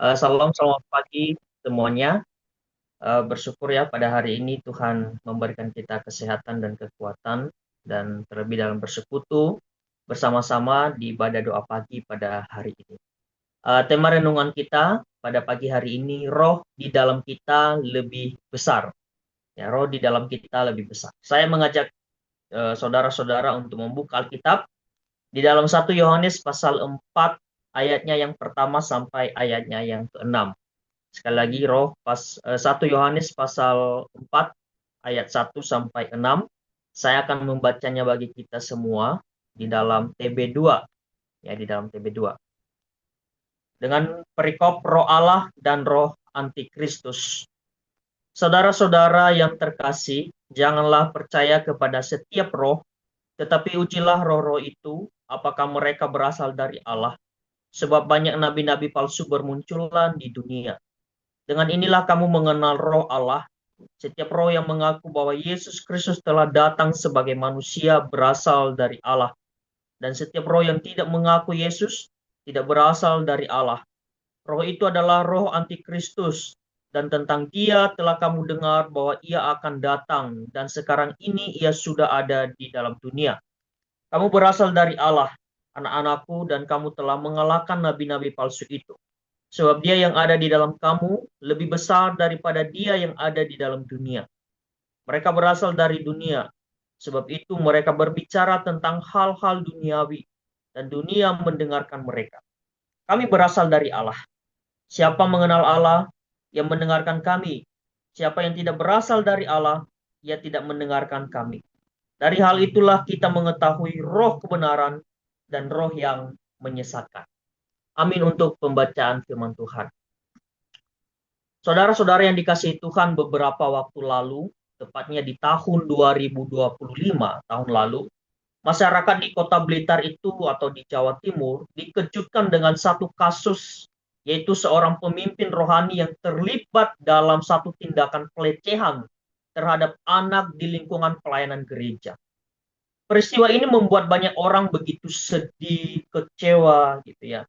Salam, selamat pagi semuanya. Bersyukur ya pada hari ini Tuhan memberikan kita kesehatan dan kekuatan dan terlebih dalam bersekutu bersama-sama di ibadah doa pagi pada hari ini. Tema renungan kita pada pagi hari ini, roh di dalam kita lebih besar. Ya, roh di dalam kita lebih besar. Saya mengajak saudara-saudara untuk membuka Alkitab di dalam 1 Yohanes pasal 4 ayatnya yang pertama sampai ayatnya yang keenam. Sekali lagi roh 1 Yohanes pasal 4 ayat 1 sampai 6. Saya akan membacanya bagi kita semua di dalam TB2, ya, di dalam TB2. Dengan perikop roh Allah dan roh antikristus. Saudara-saudara yang terkasih, janganlah percaya kepada setiap roh, tetapi ujilah roh-roh itu apakah mereka berasal dari Allah, sebab banyak nabi-nabi palsu bermunculan di dunia. Dengan inilah kamu mengenal roh Allah. Setiap roh yang mengaku bahwa Yesus Kristus telah datang sebagai manusia berasal dari Allah. Dan setiap roh yang tidak mengaku Yesus tidak berasal dari Allah. Roh itu adalah roh antikristus. Dan tentang dia telah kamu dengar bahwa ia akan datang. Dan sekarang ini ia sudah ada di dalam dunia. Kamu berasal dari Allah, anak-anakku, dan kamu telah mengalahkan nabi-nabi palsu itu. Sebab dia yang ada di dalam kamu lebih besar daripada dia yang ada di dalam dunia. Mereka berasal dari dunia. Sebab itu mereka berbicara tentang hal-hal duniawi. Dan dunia mendengarkan mereka. Kami berasal dari Allah. Siapa mengenal Allah, yang mendengarkan kami. Siapa yang tidak berasal dari Allah, ia tidak mendengarkan kami. Dari hal itulah kita mengetahui roh kebenaran dan roh yang menyesatkan. Amin untuk pembacaan firman Tuhan. Saudara-saudara yang dikasihi Tuhan, beberapa waktu lalu, tepatnya di tahun 2025, tahun lalu, masyarakat di Kota Blitar itu atau di Jawa Timur dikejutkan dengan satu kasus, yaitu seorang pemimpin rohani yang terlibat dalam satu tindakan pelecehan terhadap anak di lingkungan pelayanan gereja. Peristiwa ini membuat banyak orang begitu sedih, kecewa gitu ya.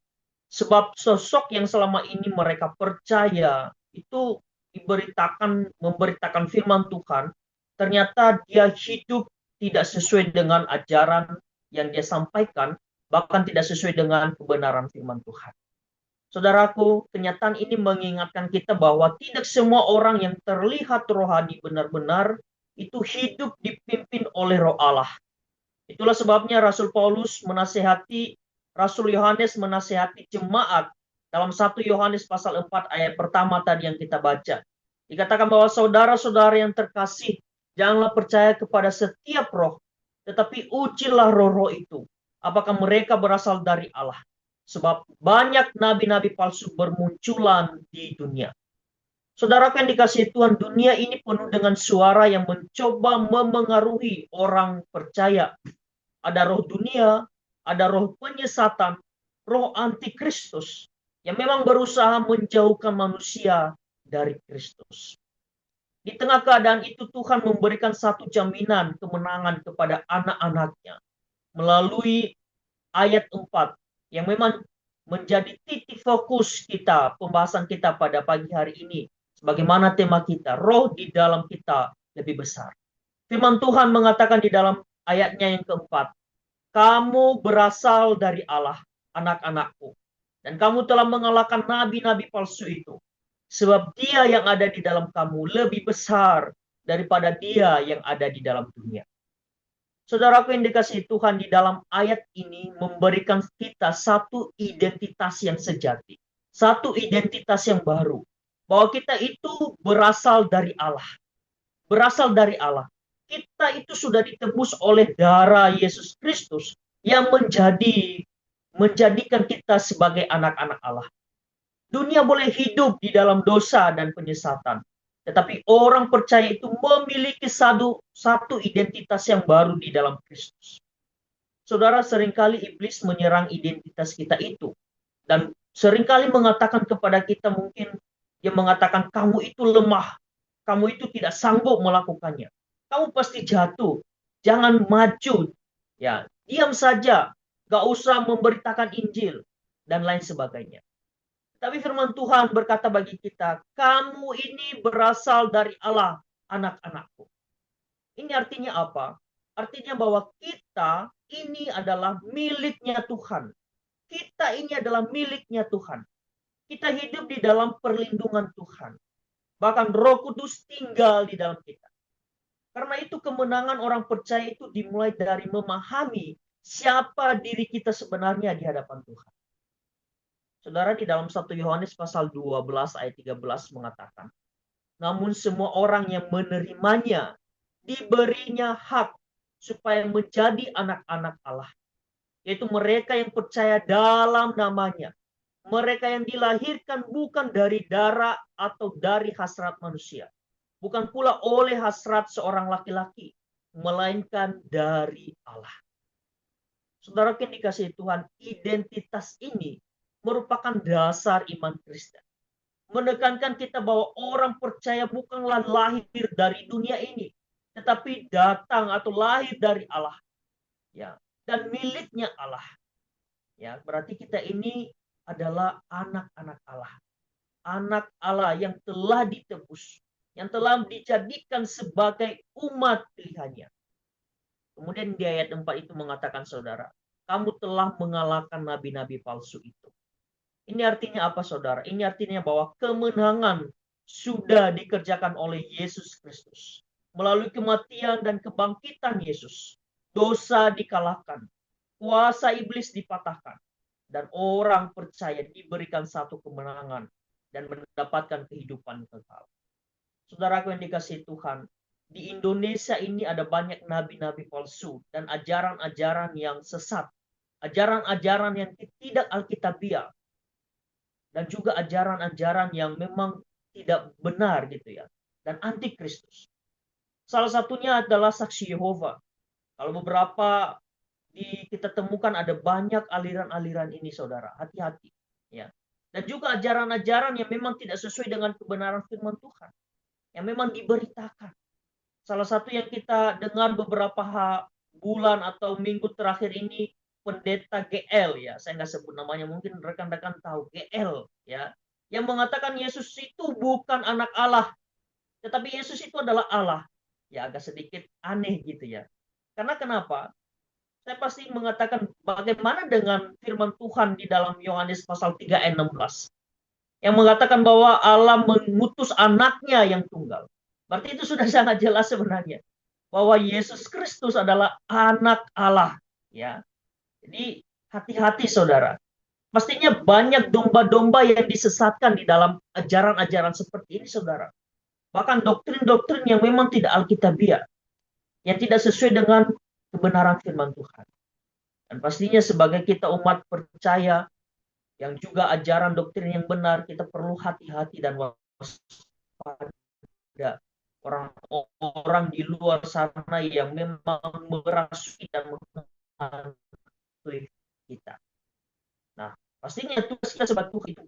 Sebab sosok yang selama ini mereka percaya itu memberitakan firman Tuhan, ternyata dia hidup tidak sesuai dengan ajaran yang dia sampaikan, bahkan tidak sesuai dengan kebenaran firman Tuhan. Saudaraku, kenyataan ini mengingatkan kita bahwa tidak semua orang yang terlihat rohani benar-benar itu hidup dipimpin oleh roh Allah. Itulah sebabnya Rasul Yohanes menasehati jemaat dalam 1 Yohanes pasal 4 ayat pertama tadi yang kita baca. Dikatakan bahwa saudara-saudara yang terkasih, janganlah percaya kepada setiap roh, tetapi ujilah roh-roh itu, apakah mereka berasal dari Allah. Sebab banyak nabi-nabi palsu bermunculan di dunia. Saudara yang dikasihi Tuhan, dunia ini penuh dengan suara yang mencoba memengaruhi orang percaya. Ada roh dunia, ada roh penyesatan, roh antikristus yang memang berusaha menjauhkan manusia dari Kristus. Di tengah keadaan itu Tuhan memberikan satu jaminan kemenangan kepada anak-anaknya melalui ayat 4 yang memang menjadi titik fokus kita, pembahasan kita pada pagi hari ini. Sebagaimana tema kita, roh di dalam kita lebih besar. Firman Tuhan mengatakan di dalam ayatnya yang keempat, kamu berasal dari Allah, anak-anakku. Dan kamu telah mengalahkan nabi-nabi palsu itu. Sebab dia yang ada di dalam kamu lebih besar daripada dia yang ada di dalam dunia. Saudaraku yang dikasihi Tuhan, di dalam ayat ini memberikan kita satu identitas yang sejati. Satu identitas yang baru. Bahwa kita itu berasal dari Allah. Berasal dari Allah. Kita itu sudah ditebus oleh darah Yesus Kristus yang menjadikan kita sebagai anak-anak Allah. Dunia boleh hidup di dalam dosa dan penyesatan. Tetapi orang percaya itu memiliki satu identitas yang baru di dalam Kristus. Saudara, seringkali iblis menyerang identitas kita itu. Dan seringkali mengatakan kepada kita mungkin, dia mengatakan kamu itu lemah. Kamu itu tidak sanggup melakukannya. Kamu pasti jatuh. Jangan maju. Ya, diam saja. Gak usah memberitakan Injil. Dan lain sebagainya. Tapi firman Tuhan berkata bagi kita, kamu ini berasal dari Allah, anak-anakku. Ini artinya apa? Artinya bahwa kita ini adalah miliknya Tuhan. Kita ini adalah miliknya Tuhan. Kita hidup di dalam perlindungan Tuhan. Bahkan Roh Kudus tinggal di dalam kita. Karena itu kemenangan orang percaya itu dimulai dari memahami siapa diri kita sebenarnya di hadapan Tuhan. Saudara, di dalam 1 Yohanes pasal 12 ayat 13 mengatakan, namun semua orang yang menerimanya diberinya hak supaya menjadi anak-anak Allah, yaitu mereka yang percaya dalam namanya, mereka yang dilahirkan bukan dari darah atau dari hasrat manusia, bukan pula oleh hasrat seorang laki-laki, melainkan dari Allah. Saudara yang dikasihi Tuhan, identitas ini merupakan dasar iman Kristen. Menekankan kita bahwa orang percaya bukanlah lahir dari dunia ini, tetapi datang atau lahir dari Allah, ya, dan miliknya Allah. Ya, berarti kita ini adalah anak-anak Allah. Anak Allah yang telah ditebus, yang telah dijadikan sebagai umat pilihannya. Kemudian di ayat 4 itu mengatakan, saudara, kamu telah mengalahkan nabi-nabi palsu itu. Ini artinya apa, saudara? Ini artinya bahwa kemenangan sudah dikerjakan oleh Yesus Kristus. Melalui kematian dan kebangkitan Yesus, dosa dikalahkan, kuasa iblis dipatahkan, dan orang percaya diberikan satu kemenangan dan mendapatkan kehidupan kekal. Saudaraku yang dikasihi Tuhan, di Indonesia ini ada banyak nabi-nabi palsu dan ajaran-ajaran yang sesat, ajaran-ajaran yang tidak alkitabiah, dan juga ajaran-ajaran yang memang tidak benar gitu ya, dan antikristus. Salah satunya adalah saksi Yehova. Kalau beberapa kita temukan ada banyak aliran-aliran ini, saudara, hati-hati ya. Dan juga ajaran-ajaran yang memang tidak sesuai dengan kebenaran firman Tuhan, yang memang diberitakan. Salah satu yang kita dengar beberapa bulan atau minggu terakhir ini, pendeta GL ya, saya nggak sebut namanya, mungkin rekan-rekan tahu GL ya, yang mengatakan Yesus itu bukan anak Allah, tetapi Yesus itu adalah Allah. Ya agak sedikit aneh gitu ya. Karena kenapa? Saya pasti mengatakan bagaimana dengan firman Tuhan di dalam Yohanes pasal 3 ayat 16 yang mengatakan bahwa Allah mengutus anaknya yang tunggal. Berarti itu sudah sangat jelas sebenarnya bahwa Yesus Kristus adalah anak Allah ya. Jadi hati-hati, saudara. Pastinya banyak domba-domba yang disesatkan di dalam ajaran-ajaran seperti ini, saudara. Bahkan doktrin-doktrin yang memang tidak alkitabiah, yang tidak sesuai dengan kebenaran firman Tuhan. Dan pastinya sebagai kita umat percaya yang juga ajaran doktrin yang benar, kita perlu hati-hati dan waspada orang-orang di luar sana yang memang merasuki dan kita. Nah, pastinya tugas kita sebagai Tuhan itu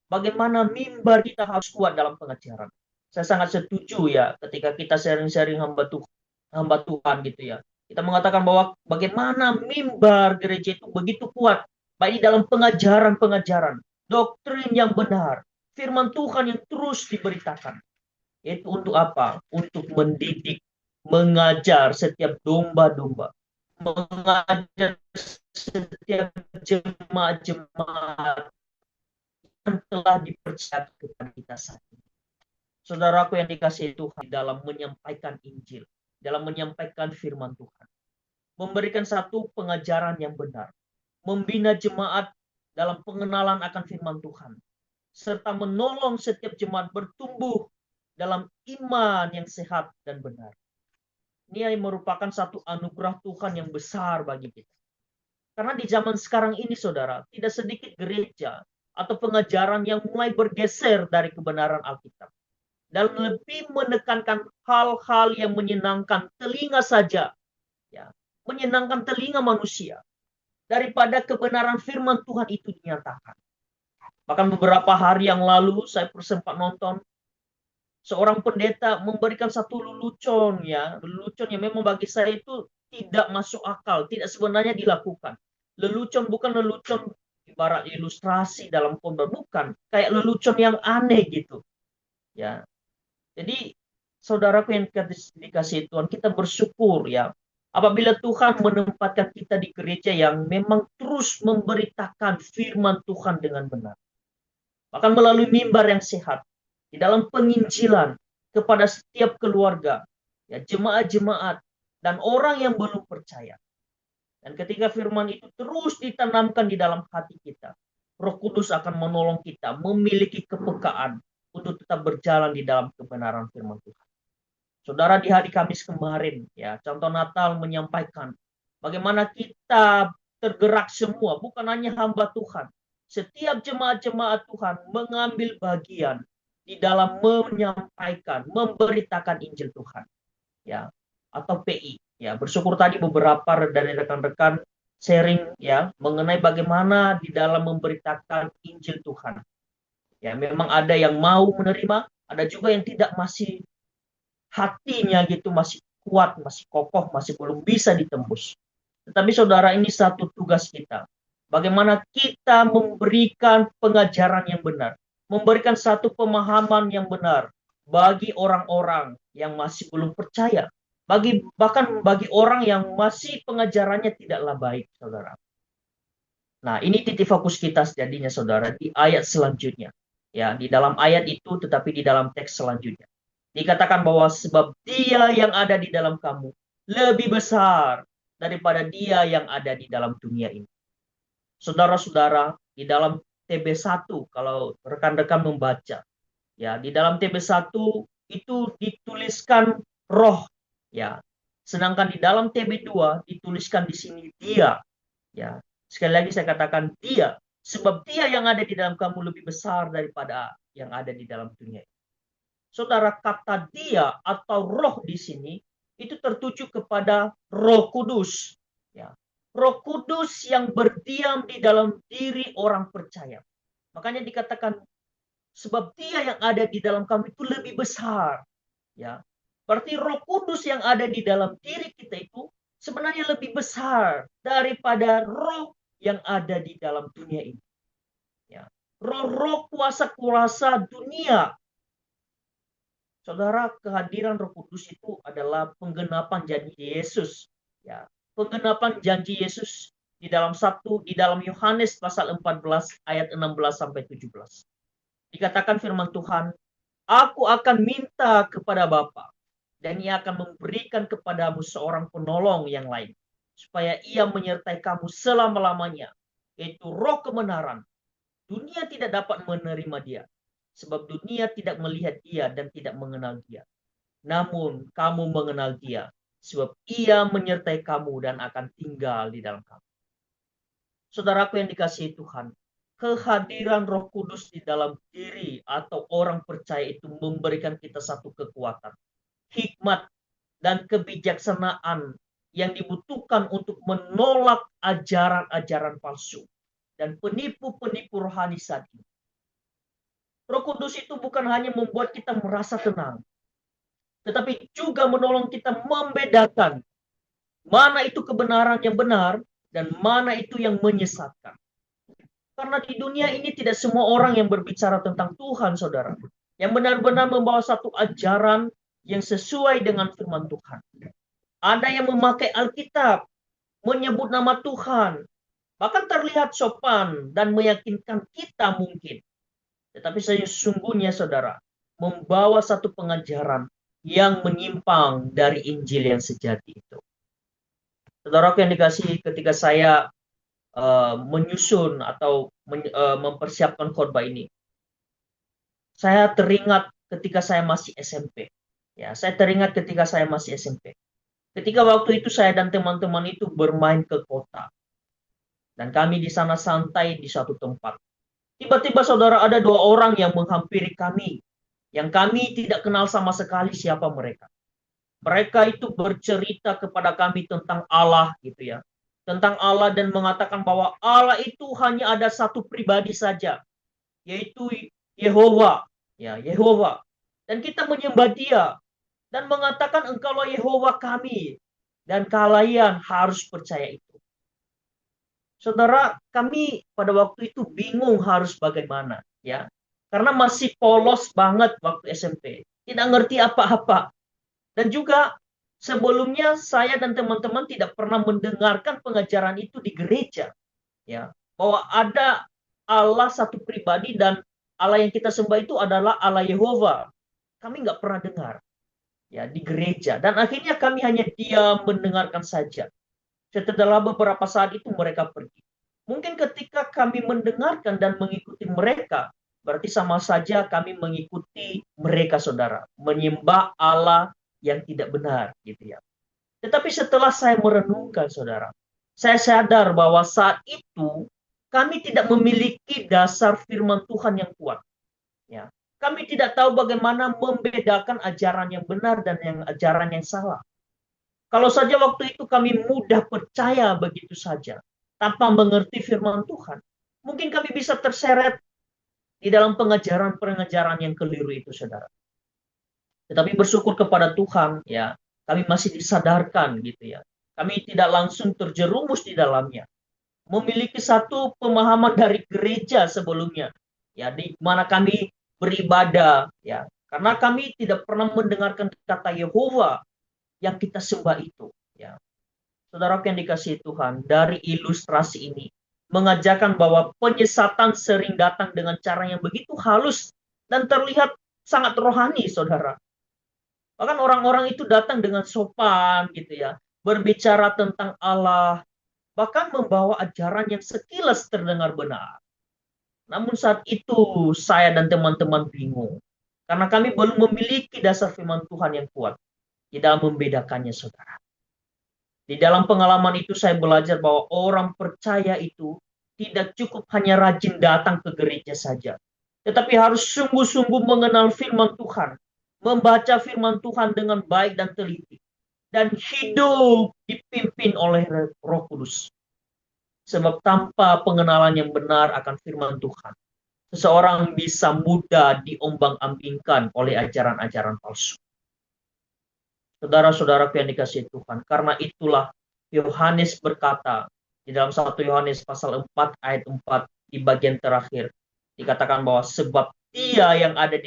bagaimana mimbar kita harus kuat dalam pengajaran. Saya sangat setuju ya ketika kita sharing-sharing hamba Tuhan gitu ya. Kita mengatakan bahwa bagaimana mimbar gereja itu begitu kuat, baik di dalam pengajaran-pengajaran, doktrin yang benar, firman Tuhan yang terus diberitakan. Yaitu untuk apa? Untuk mendidik, mengajar setiap domba-domba, mengajar setiap jemaat-jemaat yang telah dipersiapkan kepada kita saat ini. Saudaraku yang dikasihi Tuhan, dalam menyampaikan Injil, dalam menyampaikan firman Tuhan, memberikan satu pengajaran yang benar, membina jemaat dalam pengenalan akan firman Tuhan, serta menolong setiap jemaat bertumbuh dalam iman yang sehat dan benar. Ini merupakan satu anugerah Tuhan yang besar bagi kita. Karena di zaman sekarang ini, saudara, tidak sedikit gereja atau pengajaran yang mulai bergeser dari kebenaran Alkitab dan lebih menekankan hal-hal yang menyenangkan telinga saja, ya, menyenangkan telinga manusia, daripada kebenaran firman Tuhan itu dinyatakan. Bahkan beberapa hari yang lalu saya sempat nonton seorang pendeta memberikan satu lelucon ya, lelucon yang memang bagi saya itu tidak masuk akal, tidak sebenarnya dilakukan. Lelucon bukan lelucon ibarat ilustrasi dalam khotbah, bukan kayak lelucon yang aneh gitu. Ya. Jadi saudaraku yang dikasihi Tuhan, kita bersyukur ya apabila Tuhan menempatkan kita di gereja yang memang terus memberitakan firman Tuhan dengan benar. Bahkan melalui mimbar yang sehat, di dalam penginjilan kepada setiap keluarga, ya jemaat-jemaat dan orang yang belum percaya. Dan ketika firman itu terus ditanamkan di dalam hati kita, Roh Kudus akan menolong kita memiliki kepekaan untuk tetap berjalan di dalam kebenaran firman Tuhan. Saudara, di hari Kamis kemarin, ya, contoh Natal menyampaikan bagaimana kita tergerak semua, bukan hanya hamba Tuhan. Setiap jemaat-jemaat Tuhan mengambil bagian di dalam menyampaikan, memberitakan Injil Tuhan, ya, atau PI. Ya, bersyukur tadi beberapa dari rekan-rekan sharing ya mengenai bagaimana di dalam memberitakan Injil Tuhan. Ya, memang ada yang mau menerima, ada juga yang tidak, masih hatinya gitu masih kuat, masih kokoh, masih belum bisa ditembus. Tetapi saudara, ini satu tugas kita. Bagaimana kita memberikan pengajaran yang benar, memberikan satu pemahaman yang benar bagi orang-orang yang masih belum percaya, bahkan bagi orang yang masih pengajarannya tidaklah baik, saudara. Nah, ini titik fokus kita jadinya, saudara, di ayat selanjutnya. Ya, di dalam ayat itu, tetapi di dalam teks selanjutnya. Dikatakan bahwa sebab dia yang ada di dalam kamu lebih besar daripada dia yang ada di dalam dunia ini. Saudara-saudara, di dalam TB1, kalau rekan-rekan membaca, ya, di dalam TB1 itu dituliskan roh, ya. Sedangkan di dalam TB2 dituliskan di sini dia, ya. Sekali lagi saya katakan dia, sebab dia yang ada di dalam kamu lebih besar daripada yang ada di dalam dunia. Saudara, kata dia atau roh di sini itu tertuju kepada Roh Kudus. Ya. Roh Kudus yang berdiam di dalam diri orang percaya. Makanya dikatakan sebab dia yang ada di dalam kamu itu lebih besar. Ya. Berarti Roh Kudus yang ada di dalam diri kita itu sebenarnya lebih besar daripada roh yang ada di dalam dunia ini. Ya. Roh-roh kuasa-kuasa dunia. Saudara, kehadiran Roh Kudus itu adalah penggenapan janji Yesus. Ya, penggenapan janji Yesus di dalam Yohanes pasal 14 ayat 16 sampai 17. Dikatakan firman Tuhan, "Aku akan minta kepada Bapa, dan Ia akan memberikan kepadamu seorang penolong yang lain, supaya Ia menyertai kamu selama-lamanya, yaitu Roh kebenaran. Dunia tidak dapat menerima Dia, sebab dunia tidak melihat Dia dan tidak mengenal Dia. Namun kamu mengenal Dia, sebab Ia menyertai kamu dan akan tinggal di dalam kamu." Saudaraku yang dikasihi Tuhan, kehadiran Roh Kudus di dalam diri atau orang percaya itu memberikan kita satu kekuatan, hikmat, dan kebijaksanaan yang dibutuhkan untuk menolak ajaran-ajaran palsu dan penipu-penipu rohani saat ini. Roh Kudus itu bukan hanya membuat kita merasa tenang, tetapi juga menolong kita membedakan mana itu kebenaran yang benar dan mana itu yang menyesatkan. Karena di dunia ini tidak semua orang yang berbicara tentang Tuhan, saudara, yang benar-benar membawa satu ajaran yang sesuai dengan firman Tuhan. Ada yang memakai Alkitab, menyebut nama Tuhan, bahkan terlihat sopan dan meyakinkan kita mungkin. Tetapi sesungguhnya, saudara, membawa satu pengajaran yang menyimpang dari Injil yang sejati itu. Saudaraku yang dikasihi, ketika saya menyusun atau mempersiapkan khotbah ini, saya teringat ketika saya masih SMP. Ya, saya teringat ketika saya masih SMP. Ketika waktu itu saya dan teman-teman itu bermain ke kota. Dan kami di sana santai di suatu tempat. Tiba-tiba, saudara, ada dua orang yang menghampiri kami, yang kami tidak kenal sama sekali siapa mereka. Mereka itu bercerita kepada kami tentang Allah gitu ya. Tentang Allah dan mengatakan bahwa Allah itu hanya ada satu pribadi saja, yaitu Yehova. Ya, Yehova. Dan kita menyembah Dia dan mengatakan engkaulah Yehova kami dan kalian harus percaya itu. Saudara, kami pada waktu itu bingung harus bagaimana, ya. Karena masih polos banget waktu SMP. Tidak ngerti apa-apa. Dan juga sebelumnya saya dan teman-teman tidak pernah mendengarkan pengajaran itu di gereja, ya. Bahwa ada Allah satu pribadi dan Allah yang kita sembah itu adalah Allah Yehova. Kami nggak pernah dengar, ya, di gereja. Dan akhirnya kami hanya diam mendengarkan saja. Setelah beberapa saat itu mereka pergi. Mungkin ketika kami mendengarkan dan mengikuti mereka, berarti sama saja kami mengikuti mereka, saudara. Menyembah Allah yang tidak benar, gitu ya. Tetapi setelah saya merenungkan, saudara, saya sadar bahwa saat itu kami tidak memiliki dasar firman Tuhan yang kuat. Ya. Kami tidak tahu bagaimana membedakan ajaran yang benar dan yang ajaran yang salah. Kalau saja waktu itu kami mudah percaya begitu saja, tanpa mengerti firman Tuhan, mungkin kami bisa terseret di dalam pengajaran-pengajaran yang keliru itu, saudara. Tetapi bersyukur kepada Tuhan, ya, kami masih disadarkan, gitu ya. Kami tidak langsung terjerumus di dalamnya. Memiliki satu pemahaman dari gereja sebelumnya, ya, di mana kami beribadah, ya, karena kami tidak pernah mendengarkan kata Yehova yang kita sembah itu, ya. Saudara yang dikasihi Tuhan, dari ilustrasi ini mengajarkan bahwa penyesatan sering datang dengan cara yang begitu halus dan terlihat sangat rohani, saudara. Bahkan orang-orang itu datang dengan sopan, gitu ya, berbicara tentang Allah, bahkan membawa ajaran yang sekilas terdengar benar. Namun saat itu saya dan teman-teman bingung, karena kami belum memiliki dasar firman Tuhan yang kuat di dalam membedakannya, saudara. Di dalam pengalaman itu saya belajar bahwa orang percaya itu tidak cukup hanya rajin datang ke gereja saja, tetapi harus sungguh-sungguh mengenal firman Tuhan, membaca firman Tuhan dengan baik dan teliti, dan hidup dipimpin oleh Roh Kudus. Sebab tanpa pengenalan yang benar akan firman Tuhan, seseorang bisa mudah diombang-ambingkan oleh ajaran-ajaran palsu. Saudara-saudara yang dikasihi Tuhan, karena itulah Yohanes berkata di dalam 1 Yohanes pasal 4 ayat 4 di bagian terakhir, dikatakan bahwa sebab dia yang ada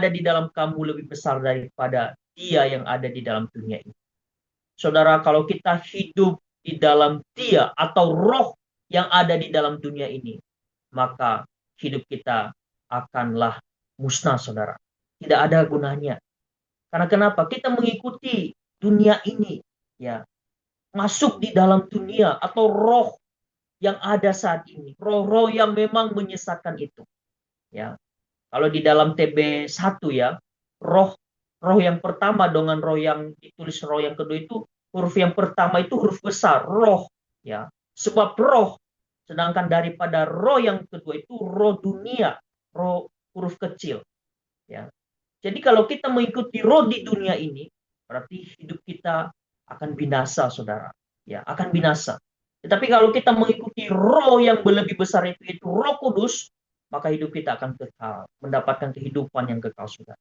di dalam kamu lebih besar daripada dia yang ada di dalam dunia ini. Saudara, kalau kita hidup di dalam dia atau roh yang ada di dalam dunia ini, maka hidup kita akanlah musnah, saudara. Tidak ada gunanya. Karena kenapa? Kita mengikuti dunia ini, ya, masuk di dalam dunia atau roh yang ada saat ini, roh-roh yang memang menyesatkan itu, ya. Kalau di dalam TB1, ya, roh roh yang pertama dengan roh yang ditulis roh yang kedua itu, huruf yang pertama itu huruf besar, roh, ya. Sebab roh, sedangkan daripada roh yang kedua itu roh dunia, roh huruf kecil, ya. Jadi kalau kita mengikuti roh di dunia ini, berarti hidup kita akan binasa, saudara. Ya, akan binasa. Tetapi kalau kita mengikuti roh yang lebih besar itu Roh Kudus, maka hidup kita akan kekal, mendapatkan kehidupan yang kekal, saudara.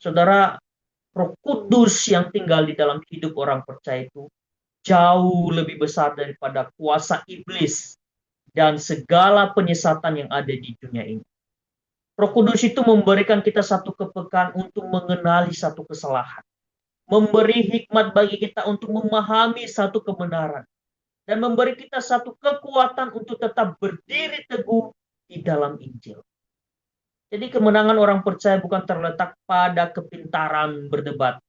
Saudara, Roh Kudus yang tinggal di dalam hidup orang percaya itu jauh lebih besar daripada kuasa iblis dan segala penyesatan yang ada di dunia ini. Roh Kudus itu memberikan kita satu kepekaan untuk mengenali satu kesalahan. Memberi hikmat bagi kita untuk memahami satu kebenaran. Dan memberi kita satu kekuatan untuk tetap berdiri teguh di dalam Injil. Jadi kemenangan orang percaya bukan terletak pada kepintaran berdebat,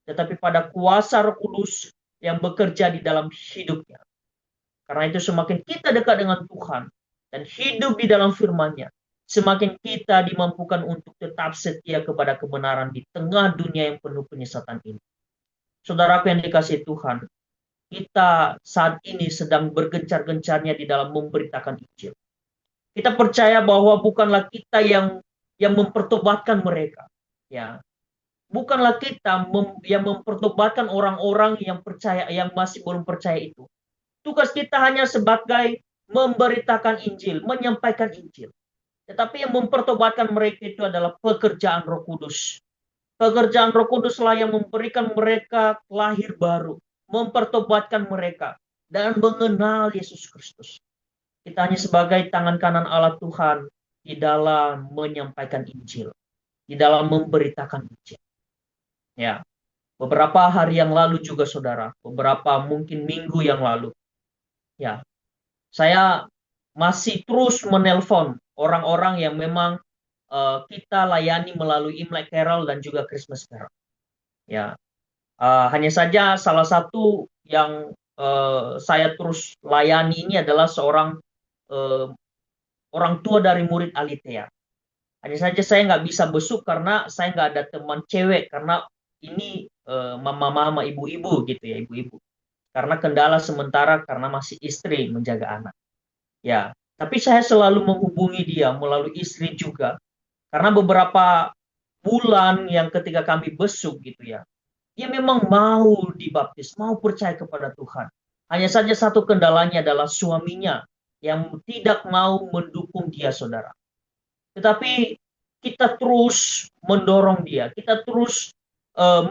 tetapi pada kuasa Roh Kudus yang bekerja di dalam hidupnya. Karena itu semakin kita dekat dengan Tuhan dan hidup di dalam firman-Nya, semakin kita dimampukan untuk tetap setia kepada kebenaran di tengah dunia yang penuh penyesatan ini. Saudaraku yang dikasihi Tuhan, kita saat ini sedang bergencar-gencarnya di dalam memberitakan Injil. Kita percaya bahwa bukanlah kita yang mempertobatkan mereka, ya. Bukanlah kita yang mempertobatkan orang-orang yang percaya, yang masih belum percaya itu. Tugas kita hanya sebagai memberitakan Injil, menyampaikan Injil. Tetapi yang mempertobatkan mereka itu adalah pekerjaan Roh Kudus. Pekerjaan Roh Kuduslah yang memberikan mereka lahir baru, mempertobatkan mereka, dan mengenal Yesus Kristus. Kita hanya sebagai tangan kanan Allah Tuhan di dalam menyampaikan Injil, di dalam memberitakan Injil. Ya, beberapa hari yang lalu juga saudara, beberapa mungkin minggu yang lalu, ya, saya masih terus menelpon orang-orang yang memang kita layani melalui Imlek Carol dan juga Christmas Carol. Ya, hanya saja salah satu yang saya terus layani ini adalah seorang uh, orang tua dari murid Alitea. Hanya saja saya nggak bisa besuk karena saya nggak ada teman cewek, karena ini mama-mama, ibu-ibu gitu ya, ibu-ibu. Karena kendala sementara karena masih istri menjaga anak. Ya, tapi saya selalu menghubungi dia melalui istri juga. Karena beberapa bulan yang ketika kami besuk gitu ya, dia memang mau dibaptis, mau percaya kepada Tuhan. Hanya saja satu kendalanya adalah suaminya yang tidak mau mendukung dia, saudara. Tetapi kita terus mendorong dia, kita terus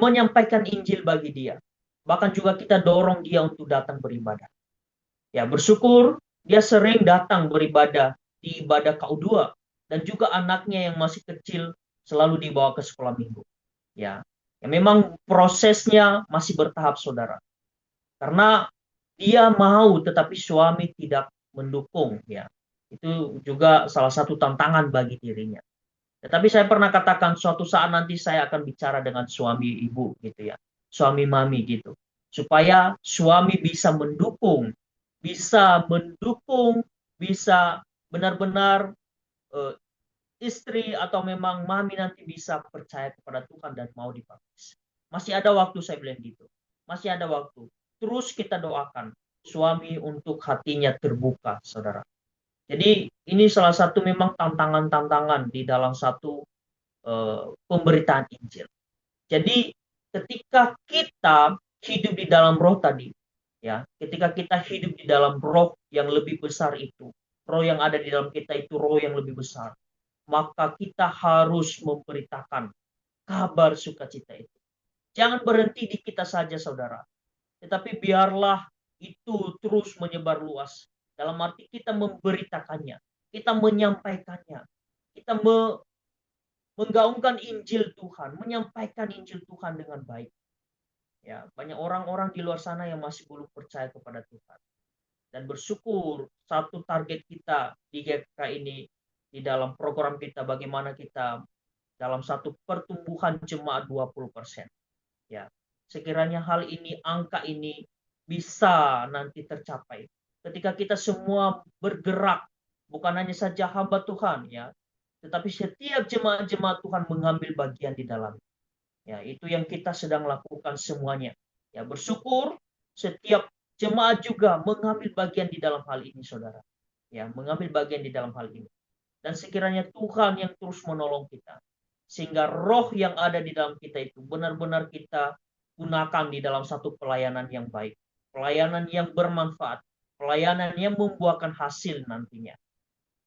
menyampaikan Injil bagi dia. Bahkan juga kita dorong dia untuk datang beribadah. Ya, bersyukur dia sering datang beribadah di ibadah KU2 dan juga anaknya yang masih kecil selalu dibawa ke sekolah minggu. Ya, ya memang prosesnya masih bertahap, saudara. Karena dia mau tetapi suami tidak mendukung, ya. Itu juga salah satu tantangan bagi dirinya. Tetapi saya pernah katakan suatu saat nanti saya akan bicara dengan suami ibu gitu ya. Suami mami gitu. Supaya suami bisa mendukung, bisa benar-benar eh, istri atau memang mami nanti bisa percaya kepada Tuhan dan mau dibaptis. Masih ada waktu, saya bilang gitu. Masih ada waktu. Terus kita doakan suami untuk hatinya terbuka, saudara. Jadi ini salah satu memang tantangan-tantangan di dalam satu pemberitaan Injil. Jadi ketika kita hidup di dalam roh tadi, ya, ketika kita hidup di dalam roh yang lebih besar itu, roh yang ada di dalam kita itu roh yang lebih besar, maka kita harus memberitakan kabar sukacita itu. Jangan berhenti di kita saja, saudara, tetapi biarlah itu terus menyebar luas. Dalam arti kita memberitakannya, kita menyampaikannya, kita menggaungkan Injil Tuhan, menyampaikan Injil Tuhan dengan baik. Ya, banyak orang-orang di luar sana yang masih belum percaya kepada Tuhan. Dan bersyukur satu target kita di GKK ini, di dalam program kita, bagaimana kita dalam satu pertumbuhan jemaat 20%. Ya, sekiranya hal ini, angka ini bisa nanti tercapai. Ketika kita semua bergerak, bukan hanya saja hamba Tuhan, ya, tetapi setiap jemaat-jemaat Tuhan mengambil bagian di dalam. Ya, itu yang kita sedang lakukan semuanya. Ya, bersyukur setiap jemaat juga mengambil bagian di dalam hal ini, saudara. Ya, mengambil bagian di dalam hal ini. Dan sekiranya Tuhan yang terus menolong kita. Sehingga roh yang ada di dalam kita itu benar-benar kita gunakan di dalam satu pelayanan yang baik. Pelayanan yang bermanfaat. Pelayanan yang membuahkan hasil nantinya.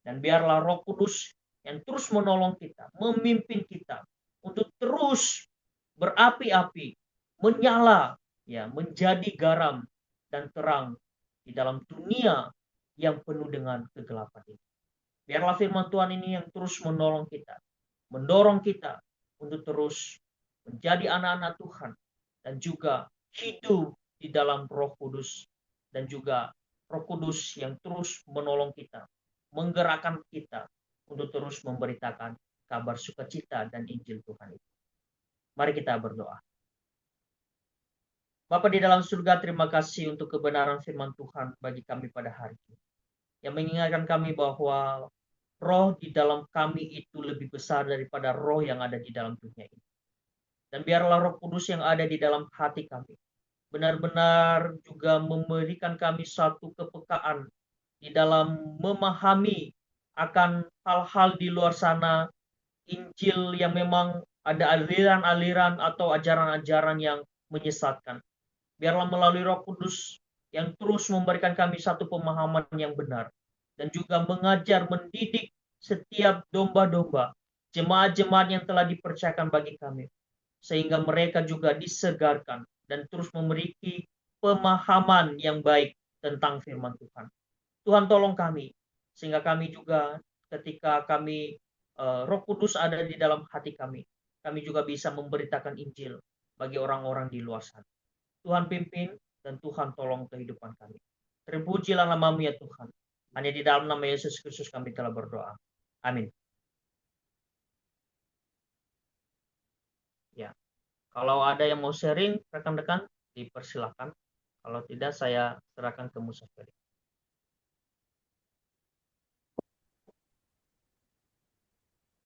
Dan biarlah Roh Kudus yang terus menolong kita, memimpin kita untuk terus berapi-api, menyala, ya, menjadi garam dan terang di dalam dunia yang penuh dengan kegelapan ini. Biarlah firman Tuhan ini yang terus menolong kita, mendorong kita untuk terus menjadi anak-anak Tuhan dan juga hidup di dalam Roh Kudus, dan juga Roh Kudus yang terus menolong kita, menggerakkan kita untuk terus memberitakan kabar sukacita dan Injil Tuhan itu. Mari kita berdoa. Bapa di dalam surga, terima kasih untuk kebenaran firman Tuhan bagi kami pada hari ini, yang mengingatkan kami bahwa roh di dalam kami itu lebih besar daripada roh yang ada di dalam dunia ini. Dan biarlah Roh Kudus yang ada di dalam hati kami benar-benar juga memberikan kami satu kepekaan di dalam memahami akan hal-hal di luar sana, Injil yang memang ada aliran-aliran atau ajaran-ajaran yang menyesatkan. Biarlah melalui Roh Kudus yang terus memberikan kami satu pemahaman yang benar, dan juga mengajar, mendidik setiap domba-domba, jemaat-jemaat yang telah dipercayakan bagi kami, sehingga mereka juga disegarkan dan terus memiliki pemahaman yang baik tentang firman Tuhan. Tuhan tolong kami, sehingga kami juga ketika kami Roh Kudus ada di dalam hati kami juga bisa memberitakan Injil bagi orang-orang di luar sana. Tuhan pimpin dan Tuhan tolong kehidupan kami. Terpujilah nama-Mu ya Tuhan. Hanya di dalam nama Yesus Kristus kami telah berdoa. Amin. Ya, kalau ada yang mau sharing rekan-rekan, dipersilakan. Kalau tidak, saya serahkan ke Musafiri.